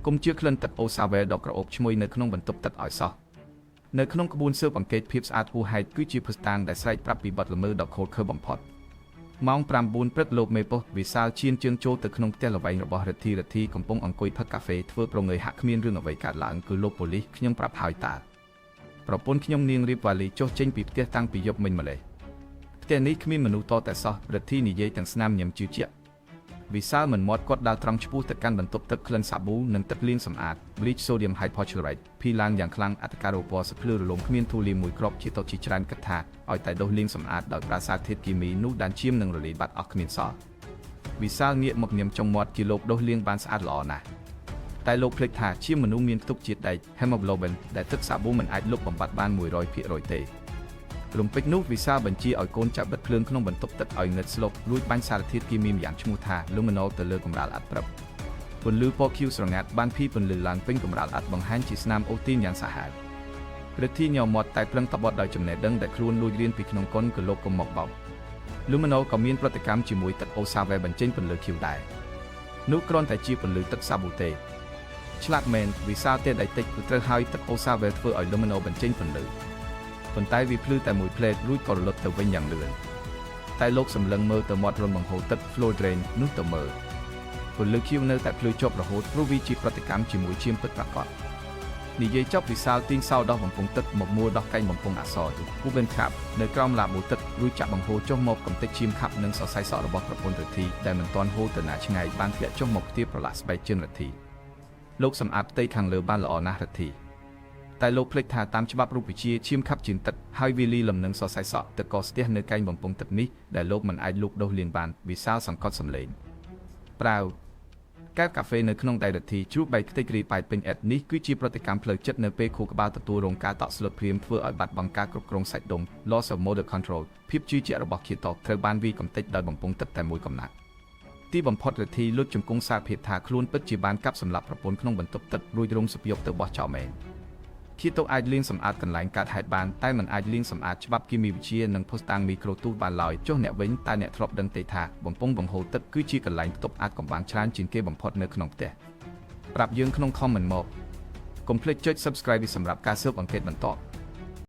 គុំជឿក្លិនទឹកអូសាវែដកក្រអូបឈ្ងុយនៅក្នុងបន្ទប់ទឹកឲ្យសោះនៅក្នុងក្បួនស៊ើបអង្កេតភាពស្អាតហួសហេតុគឺជាភស្តុតាងដែលស្រែកប្រាប់ពីបទល្មើសដ៏ឃោរឃៅបំផុតម៉ោង 9 ព្រឹកលោកមេប៉ុស្តិ៍វិសាលឈានជើងចូលទៅក្នុងផ្ទះល្វែងរបស់រិទ្ធីកំពុងអង្គុយផឹកកាហ្វេធ្វើប្រងើយហាក់គ្មានរឿងអ្វីកើតឡើងគឺលោកប៉ូលីសខ្ញុំប្រាប់ហើយតើប្រពន្ធខ្ញុំនាងរៀបវ៉ាលីចុះចេញពីផ្ទះតាំងពីយប់មិញម្លេះផ្ទះនេះគ្មានមនុស្សតតែសោះរិទ្ធីនិយាយទាំងស្នាមញញឹមជឿជាក់វិសាលមិនមាត់គាត់ដើរត្រង់ឆ្ពោះទៅកាន់បន្ទប់ទឹកក្លិនសាប៊ូនិងទឹកលាងសម្អាត Bleach Sodium Hypochlorite ភីឡើងយ៉ាងខ្លាំងអត្តការពណ៌សភ្លឺរលោងគ្មានធូលីមួយគ្រាប់ជាតជាច្រើនគិតថាឲ្យតែដុសលាងសម្អាតដោយប្រើសារធាតុគីមីនោះដានឈាមនឹងរលាយបាត់អស់គ្មានសល់វិសាលងាកមកញញឹមចុងមាត់ជាលោកដុសលាងបានស្អាតល្អណាស់តែលោកភ្លេចថាឈាមមនុស្សមានផ្ទុកជាតិដែក Hemoglobin ដែលទឹកសាប៊ូមិនអាចលុបបំបាត់បាន 100% ទេរំពេចនោះវិសាលបញ្ជាឲ្យកូនចាប់បិទភ្លើងក្នុងបន្ទប់ទឹកឲ្យងឹតស្លុបរួចបាញ់សារធាតុគីមីម្យ៉ាងឈ្មោះថា Luminol ទៅលើកម្រាលអាត់ព្រឹបពន្លឺពណ៌ខៀវស្រងាត់បានភីពន្លឺឡើងពេញកម្រាលអាត់បង្ហាញជាស្នាមអូទីនយ៉ាងសាហាវរិទ្ធីញោមមាត់តែប្រឹងតបត់ដោយចំណេះដឹងដែលខ្លួនលួចរៀនពីក្នុងកុនក៏លោកកុំមកបោក Luminol ក៏មានប្រតិកម្មជាមួយទឹកអូសាវ៉ែបញ្ចេញពន្លឺខៀវដែរនោះគ្រាន់តែជាពន្លឺទឹកសាប៊ូទេឆ្លាតមែនវិសាលទេដៃតិចត្រូវឲ្យទឹកអូសាវ៉ែធ្វើឲ្យ Luminol បញ្ចេញពន្លឺប៉ុន្តែវាភ្លឺតែមួយផ្លេតរួចក៏រលត់ទៅវិញយ៉ាងលឿនតែលោកសម្លឹងមើលទៅមាត់រន្ធបង្ហូរទឹក flow drain នោះទៅមើលពន្លឺខៀវនៅតែភ្លឺជាប់រហូតព្រោះវាជាប្រតិកម្មជាមួយឈាមពិតប្រាកដនិយាយចប់វិសាលទាញសោដោះបំពង់ទឹកមកមួលដោះកែងបំពង់អក្សរពូបិនខាប់នៅក្រោមឡាបូទឹករួចចាក់បង្ហូរចុះមកកំទេចឈាមខាប់និងសរសៃសក់របស់ប្រពន្ធរិទ្ធីដែលមិនទាន់ហូរទៅណាឆ្ងាយបានធ្លាក់ចុះមកផ្ទះប្រឡាក់ស្បែកជើងរិទ្ធីលោកសម្អាតផ្ទៃខាងលើបានល្អណាស់រិទ្ធីតែលោកភ្លេចថាតាមច្បាប់រូបវិទ្យាឈាមខាប់ជាងទឹកហើយវាលីលំនឹងសរសៃសក់ទឹកក៏ស្ទះនៅកែងបំពង់ទឹកនេះដែលលោកមិនអាចលូកដុសលាងបានវិសាលសង្កត់សម្លេងប្រាវកែវកាហ្វេនៅក្នុងដៃរិទ្ធីជ្រូកបែកខ្ទេចរីប៉ែតពេញអេតនេះគឺជាប្រតិកម្មផ្លូវចិត្តនៅពេលខួរក្បាលទទួលរងការតក់ស្លុតព្រាមធ្វើឲ្យបាត់បង់ការគ្រប់គ្រងសាច់ដុំ loss of motor control ភាពជឿជាក់របស់ខៀតត្រូវបានវាយកំទេចដោយបំពង់ទឹកតែមួយកំណាត់ទីបំផុតរិទ្ធីលុចជង្គង់សារភាពថាខ្លួនពិតជាបានកាប់សម្លាប់ប្រពន្ធក្នុងបន្ទប់ទឹករួចរំសពយកទៅបោះចោលមែនខៀតអាចលាងសម្អាតកន្លែងកើតហេតុបានតែមិនអាចលាងសម្អាតច្បាប់គីមីវិទ្យានិងភស្តុតាងមីក្រូទូសបានឡើយចុះអ្នកវិញតើអ្នកធ្លាប់ដឹងទេថាបំពង់បង្ហូរទឹកគឺជាកន្លែងផ្ទុកអាចកំបាំងច្រើនជាងគេបំផុតនៅក្នុងផ្ទះប្រាប់យើងក្នុង comment មកកុំភ្លេចចុច subscribe សម្រាប់ការស៊ើបអង្កេតបន្ត